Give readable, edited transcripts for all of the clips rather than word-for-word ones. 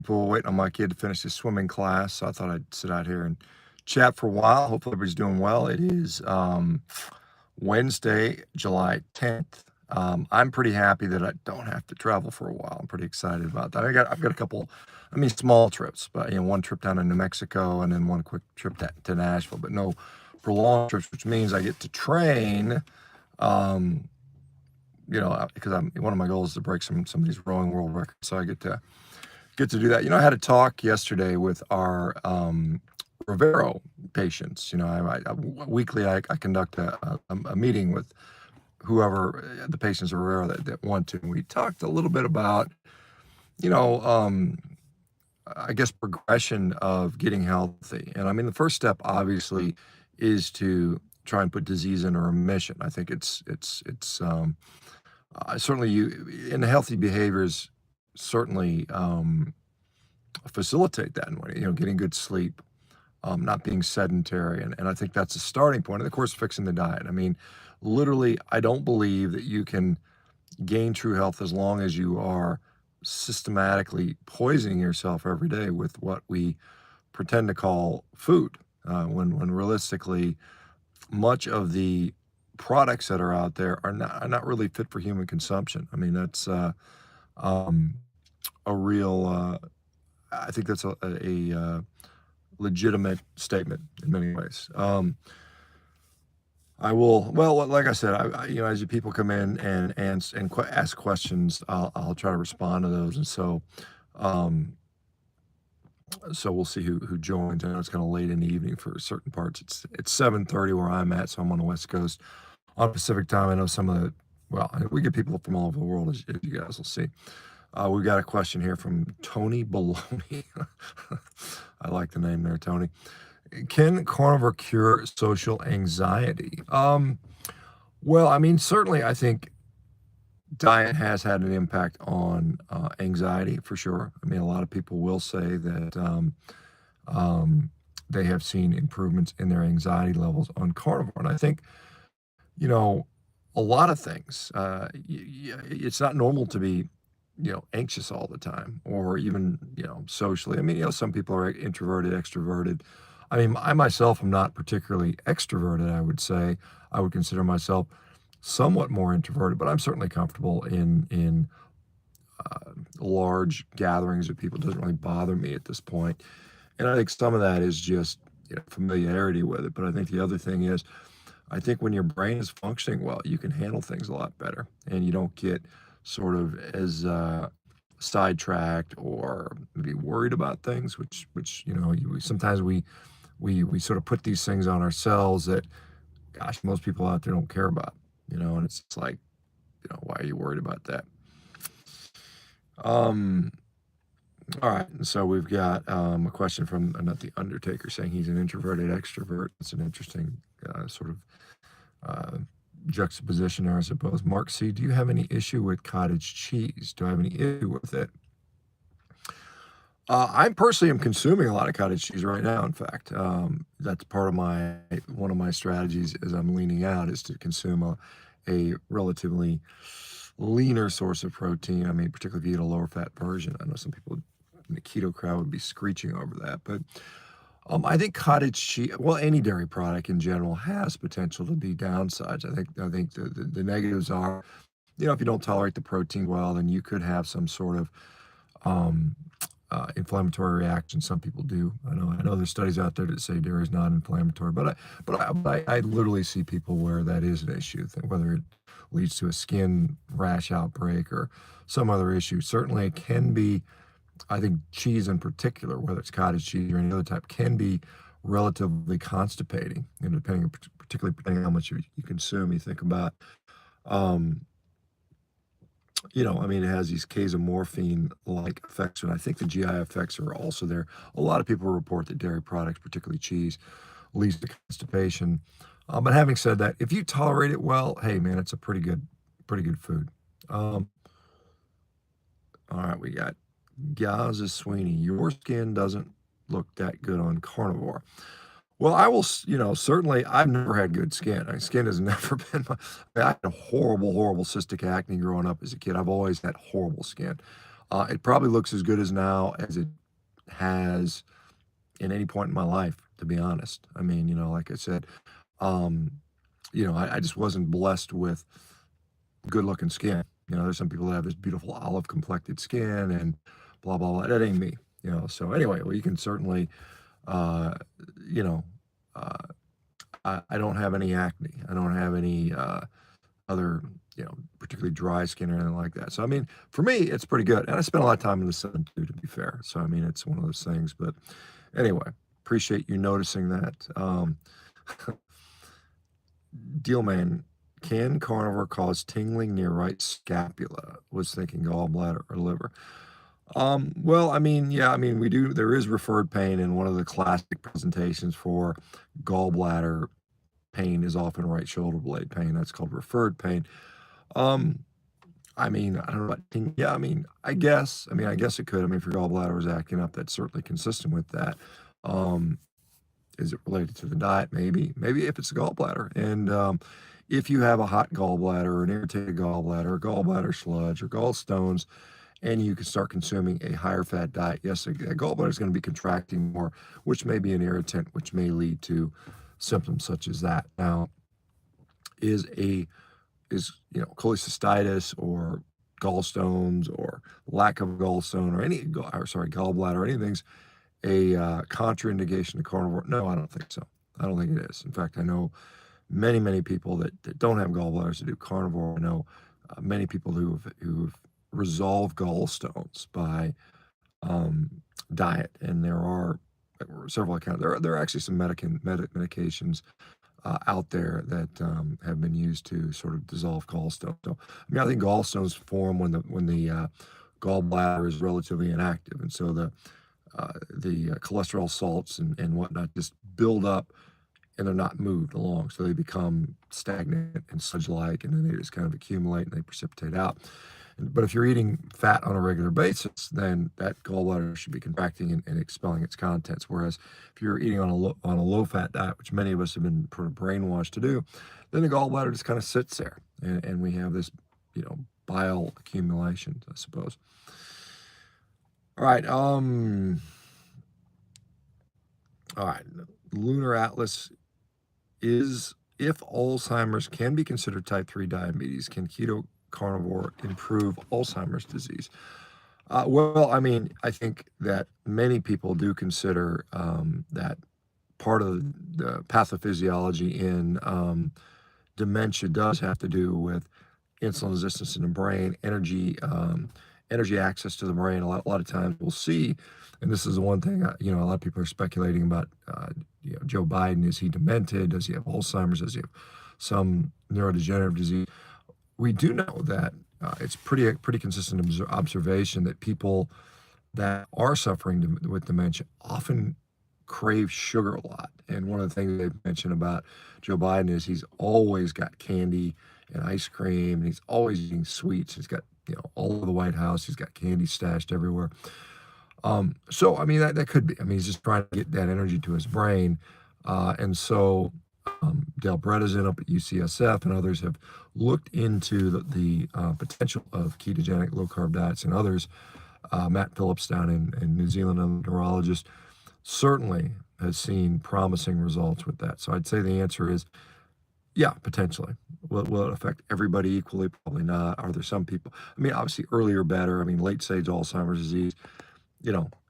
Pool, waiting on my kid to finish his swimming class, so I thought I'd sit out here and chat for a while. Hopefully, everybody's doing well. It is Wednesday, July 10th. I'm pretty happy that I don't have to travel for a while. I'm pretty excited about that. I've got a couple, I mean, small trips, but one trip down to New Mexico and then one quick trip to Nashville, but no prolonged trips, which means I get to train. Um, because one of my goals is to break some of these rowing world records, so I get to do that. I had a talk yesterday with our Revero patients. Weekly I conduct a meeting with whoever the patients are Revero that want to. And we talked a little bit about, you know, um, I guess progression of getting healthy. And I mean, the first step obviously is to try and put disease into remission. I think certainly you in the healthy behaviors certainly facilitate that in way, getting good sleep, not being sedentary. And I think that's a starting point. And of course, fixing the diet. I mean, literally, I don't believe that you can gain true health as long as you are systematically poisoning yourself every day with what we pretend to call food, when realistically, much of the products that are out there are not really fit for human consumption. I mean, that's um, a real. I think that's a legitimate statement in many ways. I will, well, like I said, as you people come in and ask questions, I'll try to respond to those. And um, so we'll see who joins. I know it's kind of late in the evening for certain parts. It's 7:30 where I'm at, so I'm on the West Coast. On Pacific time, I know some of the, well, we get people from all over the world, as you guys will see. We've got a question here from Tony Baloney. I like the name there, Tony. Can carnivore cure social anxiety? Well, I mean, certainly I think diet has had an impact on anxiety for sure. I mean, a lot of people will say that they have seen improvements in their anxiety levels on carnivore. And I think, you know, a lot of things, it's not normal to be anxious all the time, or even, socially. I mean, some people are introverted, extroverted. I mean, I myself am not particularly extroverted, I would say. I would consider myself somewhat more introverted, but I'm certainly comfortable in large gatherings of people. It doesn't really bother me at this point. And I think some of that is just familiarity with it. But I think the other thing is, I think when your brain is functioning well, you can handle things a lot better, and you don't get sort of as sidetracked or maybe worried about things, which sometimes we sort of put these things on ourselves that, gosh, most people out there don't care about, and it's like, why are you worried about that? All right, so we've got a question from not the Undertaker saying he's an introverted extrovert. It's an interesting sort of juxtaposition there, I suppose. Mark C., do you have any issue with cottage cheese? Do I have any issue with it? I personally am consuming a lot of cottage cheese right now. In fact, that's part of one of my strategies as I'm leaning out is to consume a relatively leaner source of protein. I mean, particularly if you eat a lower fat version. I know some people in the keto crowd would be screeching over that, but I think cottage cheese, well, any dairy product in general has potential to be downsides. I think the negatives are, if you don't tolerate the protein well, then you could have some sort of um, inflammatory reaction. Some people do. I know there's studies out there that say dairy is not inflammatory, but I literally see people where that is an issue, whether it leads to a skin rash outbreak or some other issue. Certainly, it can be. I think cheese in particular, whether it's cottage cheese or any other type, can be relatively constipating, particularly depending on how much you consume. You think about, I mean, it has these casomorphine-like effects, and I think the GI effects are also there. A lot of people report that dairy products, particularly cheese, leads to constipation. But having said that, if you tolerate it well, hey man, it's a pretty good food. All right, we got Gaza Sweeney. Your skin doesn't look that good on carnivore. Well, I will, certainly, I've never had good skin. Skin has never been I had horrible cystic acne growing up as a kid. I've always had horrible skin. It probably looks as good as now as it has in any point in my life, to be honest. I mean, like I said, um, I just wasn't blessed with good looking skin. There's some people that have this beautiful olive complected skin and blah, blah, blah. That ain't me, So anyway, well, you can certainly, uh, you know, uh, I don't have any acne. I don't have any other, particularly dry skin or anything like that. So, I mean, for me, it's pretty good. And I spend a lot of time in the sun too, to be fair. So, I mean, it's one of those things. But anyway, appreciate you noticing that. Deal man, can carnivore cause tingling near right scapula? Was thinking gallbladder or liver. Well, I mean, yeah, I mean, there is referred pain in one of the classic presentations for gallbladder pain is often right shoulder blade pain. That's called referred pain. Um, I mean, I don't know about yeah, I guess it could. I mean, if your gallbladder was acting up, that's certainly consistent with that. Um, is it related to the diet? Maybe. Maybe if it's a gallbladder. And if you have a hot gallbladder or an irritated gallbladder or gallbladder sludge or gallstones, and you can start consuming a higher fat diet, yes, a gallbladder is going to be contracting more, which may be an irritant, which may lead to symptoms such as that. Now, is a is cholecystitis or gallstones or lack of gallstone or gallbladder or anything's a contraindication to carnivore? No, I don't think so. I don't think it is. In fact, I know many people that don't have gallbladders that do carnivore. I know many people who've resolved gallstones by diet, and there are several accounts. There are actually some medications out there that have been used to sort of dissolve gallstones. So, I mean, I think gallstones form when the gallbladder is relatively inactive, and so the cholesterol salts and whatnot just build up and they're not moved along. So they become stagnant and sludge-like, and then they just kind of accumulate and they precipitate out. But if you're eating fat on a regular basis, then that gallbladder should be contracting and expelling its contents. Whereas if you're eating on a low-fat diet, which many of us have been sort of brainwashed to do, then the gallbladder just kind of sits there, and we have this, bile accumulation, I suppose. All right. All right. Lunar Atlas is, if Alzheimer's can be considered type 3 diabetes, can keto carnivore improve Alzheimer's disease? Well, I mean, I think that many people do consider that part of the pathophysiology in dementia does have to do with insulin resistance in the brain, energy access to the brain. A lot of times we'll see, and this is the one thing, a lot of people are speculating about, Joe Biden. Is he demented? Does he have Alzheimer's? Does he have some neurodegenerative disease? We do know that it's pretty consistent observation that people that are suffering with dementia often crave sugar a lot. And one of the things they've mentioned about Joe Biden is he's always got candy and ice cream, and he's always eating sweets. He's got, all over the White House, he's got candy stashed everywhere. So, I mean, that could be. I mean, he's just trying to get that energy to his brain. And so Del Bretta's up at UCSF and others have looked into the potential of ketogenic low-carb diets, and others, Matt Phillips down in New Zealand, a neurologist, certainly has seen promising results with that. So I'd say the answer is, yeah, potentially. Will it affect everybody equally? Probably not. Are there some people? I mean, obviously, earlier better. I mean, late-stage Alzheimer's disease,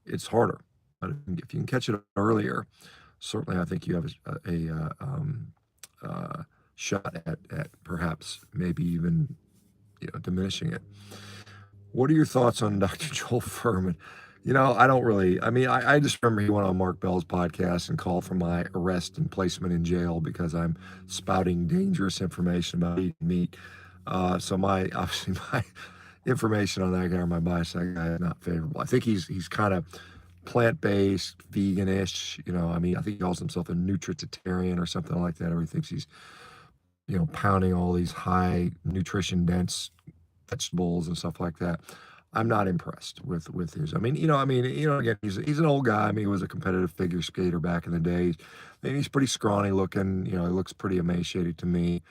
it's harder. But if you can catch it earlier, certainly I think you have a shot at perhaps maybe even, diminishing it. What are your thoughts on Dr. Joel Furman? I don't really, I mean, I just remember he went on Mark Bell's podcast and called for my arrest and placement in jail because I'm spouting dangerous information about eating meat. So obviously my information on that guy or my bias that guy is not favorable. I think he's kind of plant-based, vegan-ish, I mean, I think he calls himself a nutritarian or something like that, or he thinks he's, pounding all these high nutrition dense vegetables and stuff like that. I'm not impressed with his. I mean, again, he's an old guy. I mean, he was a competitive figure skater back in the day. And he's pretty scrawny looking. He looks pretty emaciated to me.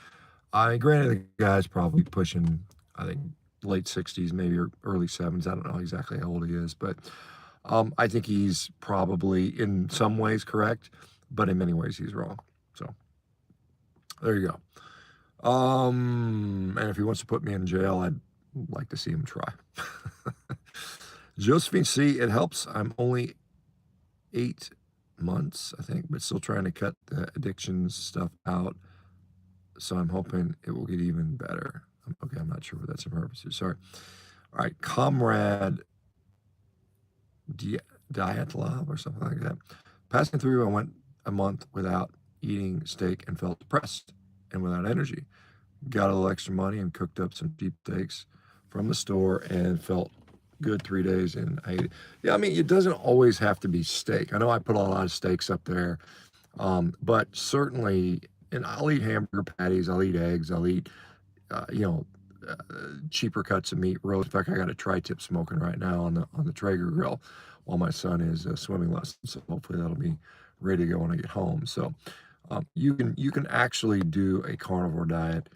Granted, the guy's probably pushing, I think, late 60s, maybe early 70s. I don't know exactly how old he is, but I think he's probably in some ways correct, but in many ways he's wrong. So there you go. And if he wants to put me in jail, I'd like to see him try. Josephine C, it helps. I'm only 8 months, I think, but still trying to cut the addiction stuff out. So I'm hoping it will get even better. Okay, I'm not sure what that's in reference to. Sorry. All right, Comrade Diet Love or something like that. Passing through, I went a month without eating steak and felt depressed and without energy. Got a little extra money and cooked up some cheap steaks from the store and felt good 3 days, and I ate it. Yeah, I mean, it doesn't always have to be steak. I know I put a lot of steaks up there, but certainly, and I'll eat hamburger patties, I'll eat eggs, I'll eat, you know, uh, cheaper cuts of meat, roast. In fact, I got a tri-tip smoking right now on the Traeger grill while my son is swimming lessons. So hopefully that'll be ready to go when I get home. So you can actually do a carnivore diet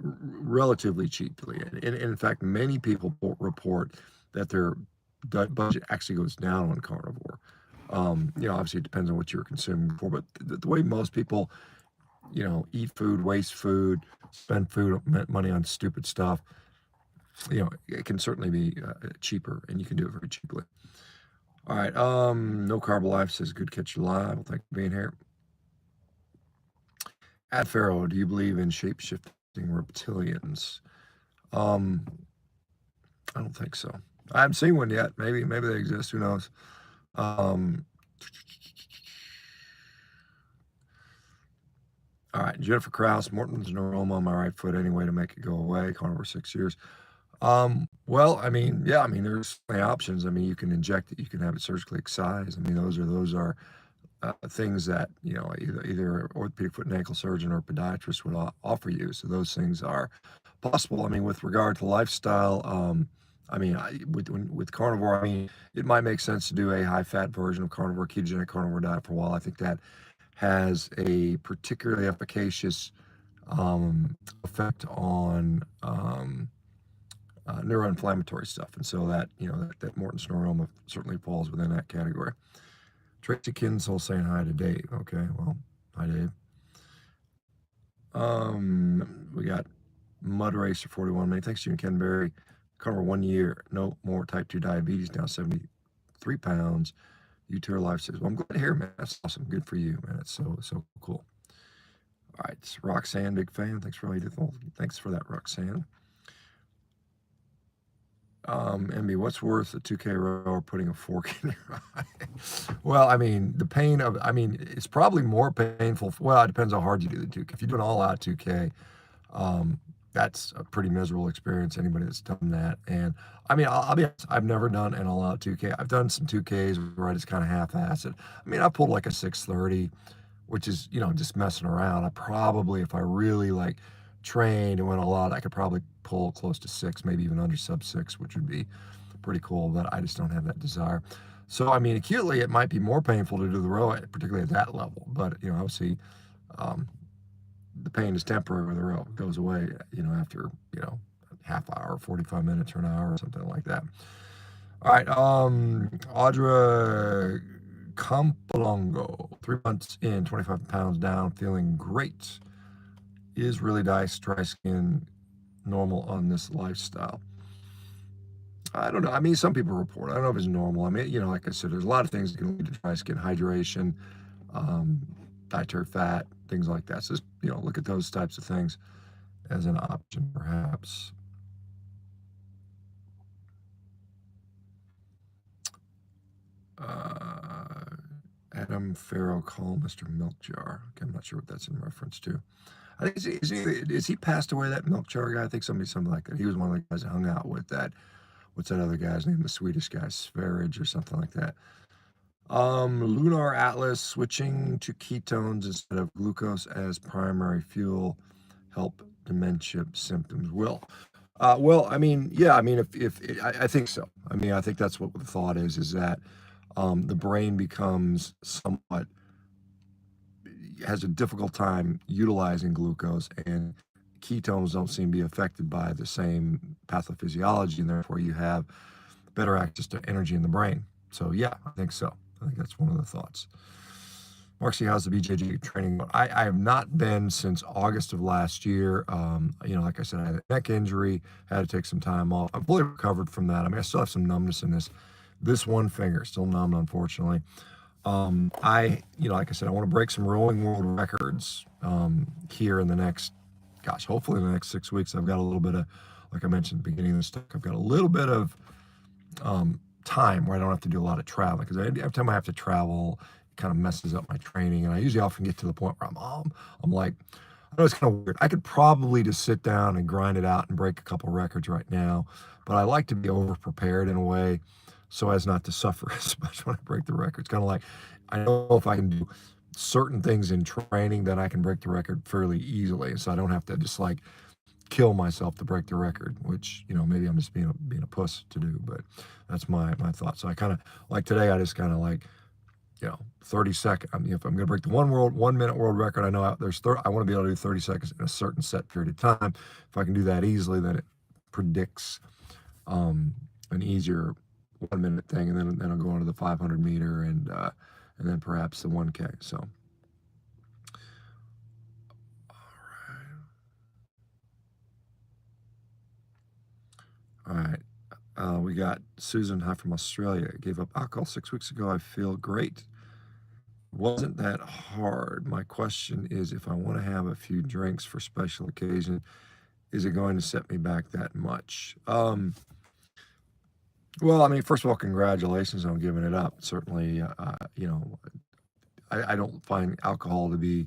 relatively cheaply. And in fact, many people report that their budget actually goes down on carnivore. Obviously it depends on what you're consuming before, but the way most people, eat food, waste food, spend food money on stupid stuff, it can certainly be cheaper, and you can do it very cheaply. All right. No Carb Life says, good catch you live. Well, thank you for being here. Ad Pharaoh, do you believe in shape-shifting reptilians? I don't think so. I haven't seen one yet. Maybe they exist. Who knows? Um, all right. Jennifer Krause, Morton's neuroma on my right foot. Any way to make it go away? Carnivore 6 years. Well, I mean, yeah, I mean, there's so many options. I mean, you can inject it. You can have it surgically excised. I mean, those are things that, either orthopedic foot and ankle surgeon or podiatrist would offer you. So those things are possible. I mean, with regard to lifestyle, I mean, with carnivore, I mean, it might make sense to do a high-fat version of carnivore, ketogenic carnivore diet for a while. I think that has a particularly efficacious effect on neuroinflammatory stuff, and so that Morton's neuroma certainly falls within that category. Tracy Kinsel saying hi to Dave. Okay, well, hi Dave. We got Mud Racer 41. Many thanks to you and Ken Berry. Carnivore 1 year, no more type 2 diabetes, now 73 pounds. Dietary Life says, well, I'm glad to hear, man. That's awesome. Good for you, man. It's so cool. All right, it's Roxanne, big fan. Thanks for that, Roxanne. MB, what's worth a 2K row or putting a fork in your eye? Well, I mean, it's probably more painful. Well, it depends how hard you do the 2K. If you do an all-out 2K, that's a pretty miserable experience, anybody that's done that. And I mean, I'll be honest, I've never done an all-out 2K. I've done some 2Ks where I just kind of half-ass it. I mean, I pulled like a 630, which is, just messing around. I probably, if I really trained and went all out, I could probably pull close to 6, maybe even under sub 6, which would be pretty cool, but I just don't have that desire. So, I mean, acutely, it might be more painful to do the row, particularly at that level. But, obviously, the pain is temporary with the row. It goes away, after, half hour, 45 minutes or an hour or something like that. All right. Audra Campolongo, 3 months in, 25 pounds down, feeling great. Is really dry skin normal on this lifestyle? I don't know. I mean, some people report. I don't know if it's normal. I mean, like I said, there's a lot of things that can lead to dry skin: hydration, dietary fat, things like that. So just, look at those types of things as an option, perhaps. Adam Farrow, call Mr. Milk Jar. Okay, I'm not sure what that's in reference to. I think is he passed away, that milk jar guy? I think something like that. He was one of the guys that hung out with that. What's that other guy's name? The Swedish guy, Sverige or something like that. Lunar Atlas, switching to ketones instead of glucose as primary fuel help dementia symptoms. Well, I mean, yeah, I mean, if I think so. I mean, I think that's what the thought is that the brain becomes has a difficult time utilizing glucose, and ketones don't seem to be affected by the same pathophysiology, and therefore you have better access to energy in the brain. So yeah, I think so. I think that's one of the thoughts. Marcy, how's the BJJ training? I have not been since August of last year. Like I said, I had a neck injury, had to take some time off. I'm fully recovered from that. I mean, I still have some numbness in this one finger, still numb, unfortunately. Like I said, I want to break some rolling world records here in the next, hopefully in the next 6 weeks. I've got a little bit of, like I mentioned at the beginning of this talk, I've got a little bit of time where I don't have to do a lot of traveling, because every time I have to travel, it kind of messes up my training. And I usually often get to the point where I'm like, I know it's kind of weird. I could probably just sit down and grind it out and break a couple records right now, but I like to be over prepared in a way so as not to suffer as much when I break the record. It's kind of like, I know if I can do certain things in training, then I can break the record fairly easily. So I don't have to just like kill myself to break the record, which, maybe I'm just being a puss to do, but that's my thought. So I kind of like today, I just kind of like, 30 seconds. If I'm going to break the 1 minute world record, I know I want to be able to do 30 seconds in a certain set period of time. If I can do that easily, then it predicts an easier 1 minute thing. And then I'll go on to the 500 meter and then perhaps the 1K. So. All right. We got Susan, hi from Australia. Gave up alcohol 6 weeks ago. I feel great. Wasn't that hard. My question is, if I want to have a few drinks for special occasion, is it going to set me back that much? Well, I mean, first of all, congratulations on giving it up. Certainly, I don't find alcohol to be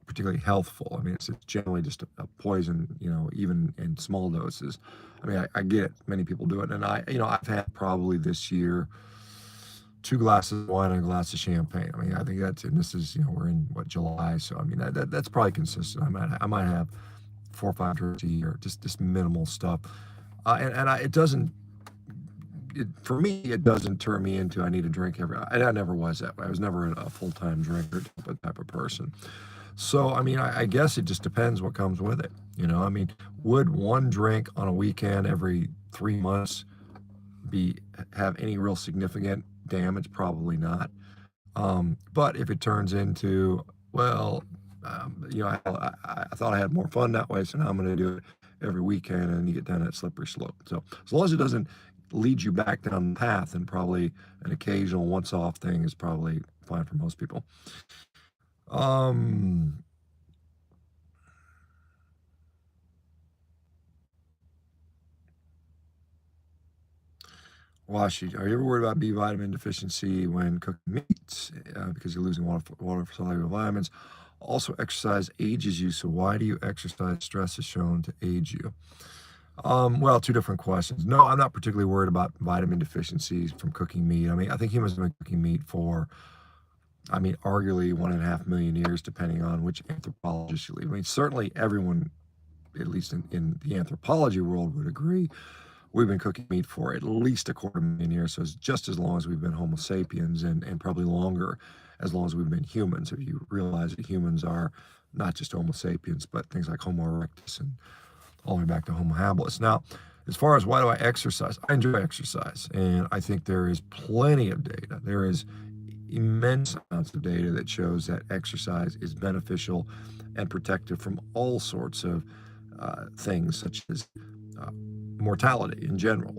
particularly healthful. I mean, it's generally just a poison, even in small doses. I mean, I get it. Many people do it. And I've had probably this year 2 glasses of wine and a glass of champagne. I mean, I think and this is, we're in July. So, I mean, that's probably consistent. I might have 4 or 5 drinks a year, just minimal stuff. For me, it doesn't turn me into, I need a drink I never was that way. I was never a full-time drinker type of person. So, I mean, I guess it just depends what comes with it. I mean, would one drink on a weekend every 3 months have any real significant damage? Probably not. But if it turns into, well, I thought I had more fun that way, so now I'm going to do it every weekend, and you get down that slippery slope. So as long as it doesn't lead you back down the path, and probably an occasional once-off thing is probably fine for most people. Washi, are you ever worried about B vitamin deficiency when cooking meats because you're losing water for soluble vitamins? Also, exercise ages you, so why do you exercise? Stress is shown to age you. Well, 2 different questions. No, I'm not particularly worried about vitamin deficiencies from cooking meat. I mean, I think humans have been cooking meat for, arguably 1.5 million years, depending on which anthropologist you leave. I mean, certainly everyone, at least in the anthropology world, would agree we've been cooking meat for at least 250,000 years. So it's just as long as we've been Homo sapiens, and probably longer, as long as we've been humans. If you realize that humans are not just Homo sapiens, but things like Homo erectus and all the way back to Homo habilis. Now, as far as why do I exercise? I enjoy exercise, and I think there is plenty of data. There is immense amounts of data that shows that exercise is beneficial and protective from all sorts of things, such as mortality in general.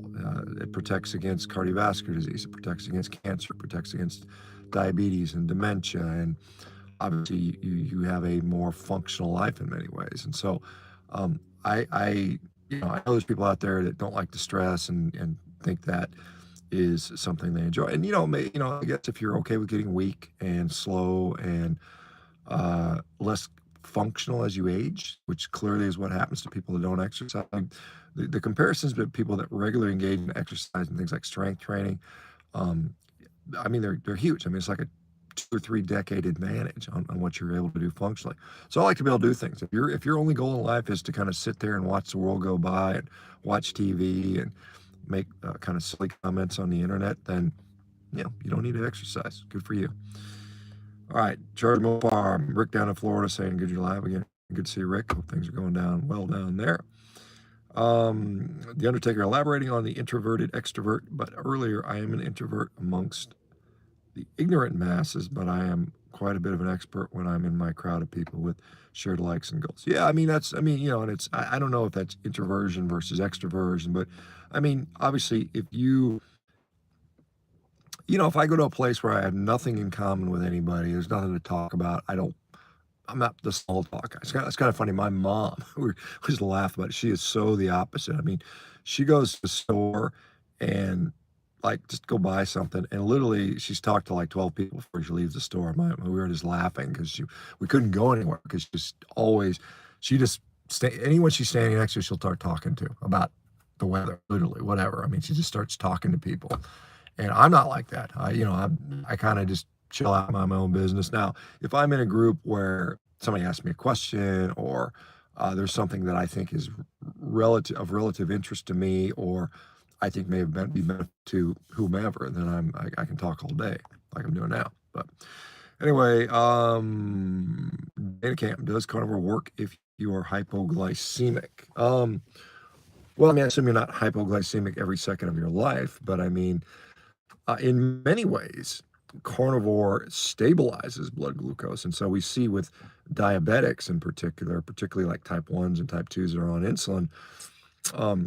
It protects against cardiovascular disease. It protects against cancer. It protects against diabetes and dementia. And obviously, you have a more functional life in many ways. And so, I know there's people out there that don't like the stress and think that is something they enjoy. And I guess if you're okay with getting weak and slow and less functional as you age, which clearly is what happens to people that don't exercise. The comparisons between people that regularly engage in exercise and things like strength training, they're huge. I mean, it's like a 2 or 3 decade advantage on what you're able to do functionally. So I like to be able to do things. If your only goal in life is to kind of sit there and watch the world go by and watch TV and make kind of silly comments on the internet, then you don't need to exercise. Good for you. All right, Charge Farm. Rick down in Florida saying, good, you're live again. Good to see you, Rick. Hope things are going down well down there. The Undertaker elaborating on the introverted extrovert, but earlier, I am an introvert amongst the ignorant masses, but I am quite a bit of an expert when I'm in my crowd of people with shared likes and goals. Yeah, I mean, and it's, I don't know if that's introversion versus extroversion, but I mean, obviously, if I go to a place where I have nothing in common with anybody, there's nothing to talk about, I'm not the small talk guy. It's kind of funny. My mom, we just laugh about it. She is so the opposite. I mean, she goes to the store and like just go buy something, and literally she's talked to like 12 people before she leaves the store. We were just laughing because we couldn't go anywhere because she just anyone she's standing next to, she'll start talking to about the weather, literally, whatever. I mean, she just starts talking to people. And I'm not like that. I kind of just chill out, mind my own business. Now, if I'm in a group where somebody asks me a question, or there's something that I think is relative interest to me, or I think may have be benefit to whomever, then I can talk all day like I'm doing now. But anyway, data camp, does carnivore work if you are hypoglycemic? Well, I mean, I assume you're not hypoglycemic every second of your life, but I mean, in many ways, carnivore stabilizes blood glucose. And so we see with diabetics in particular, particularly like type 1s and type 2s that are on insulin,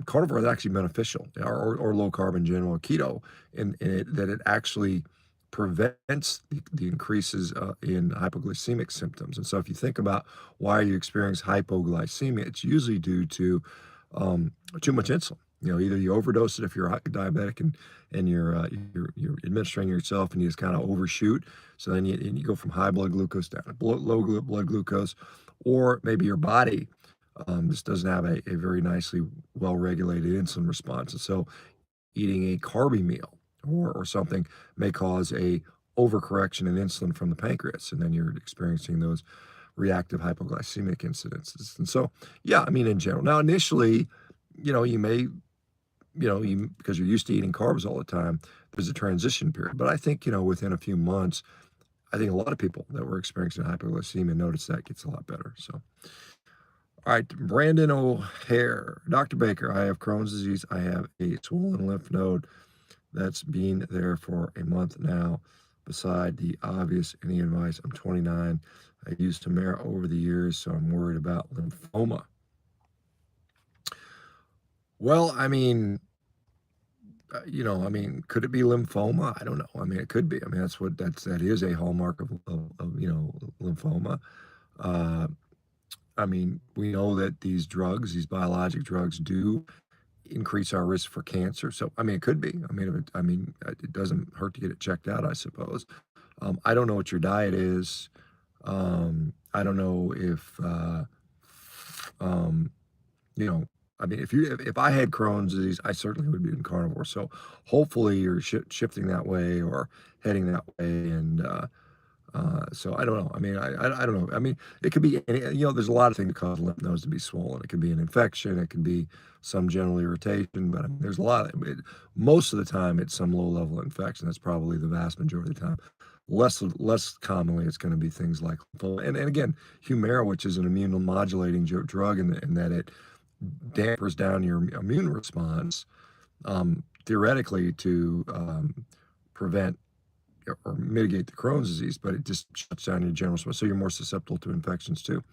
carnivore is actually beneficial, or low carb in general, keto, that it actually prevents the increases in hypoglycemic symptoms. And so if you think about why you experience hypoglycemia, it's usually due to too much insulin. Either you overdose it if you're diabetic and you're administering yourself and you just kind of overshoot. So then you go from high blood glucose down to low blood glucose, or maybe your body just doesn't have a very nicely well-regulated insulin response. And so eating a carby meal or something may cause a overcorrection in insulin from the pancreas, and then you're experiencing those reactive hypoglycemic incidences. And so, yeah, I mean, in general. Now, initially, you may, because you're used to eating carbs all the time, there's a transition period. But I think, within a few months, I think a lot of people that were experiencing hypoglycemia notice that gets a lot better. So, all right, Brandon O'Hare, Dr. Baker, I have Crohn's disease. I have a swollen lymph node that's been there for a month now. Beside the obvious, any advice? I'm 29. I used Humira over the years, so I'm worried about lymphoma. Well, I mean, could it be lymphoma? I don't know. I mean, it could be. I mean, that is a hallmark of lymphoma. Uh, I mean, we know that these biologic drugs do increase our risk for cancer. So, I mean, it could be. It doesn't hurt to get it checked out, I suppose. I don't know what your diet is. I don't know if, um, you know, if I had Crohn's disease, I certainly would be in carnivore. So hopefully you're shifting that way or heading that way. And so I don't know. I mean, I don't know. I mean, it could be any, there's a lot of things that cause lymph nodes to be swollen. It could be an infection. It can be some general irritation. But I mean, there's a lot of it. Most of the time, it's some low level infection. That's probably the vast majority of the time. Less commonly, it's going to be things like lymphoma. And again, Humira, which is an immune modulating drug, in that it dampers down your immune response, theoretically to prevent or mitigate the Crohn's disease, but it just shuts down your general response, so you're more susceptible to infections too.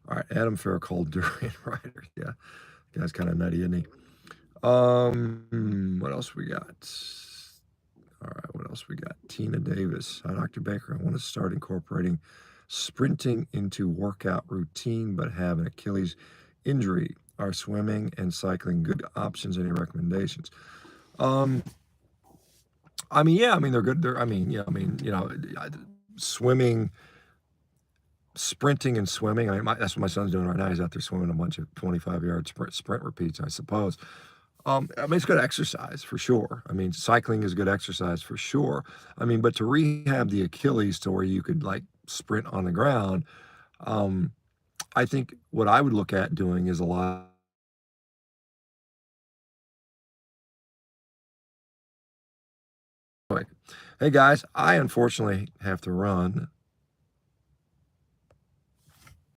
All right, Adam Farrell called durian rider. Yeah, guy's kind of nutty, isn't he? What else we got? All right, what else we got? Tina Davis. Hi, Dr. Baker. I want to start incorporating sprinting into workout routine, but have an Achilles injury. Are swimming and cycling good options? Any recommendations? Yeah, they're good. Swimming, sprinting and swimming. That's what my son's doing right now. He's out there swimming a bunch of 25-yard sprint repeats, I suppose. It's good exercise for sure. Cycling is good exercise for sure. But to rehab the Achilles to where you could like sprint on the ground, I think what I would look at doing is a lot. Hey guys, I unfortunately have to run.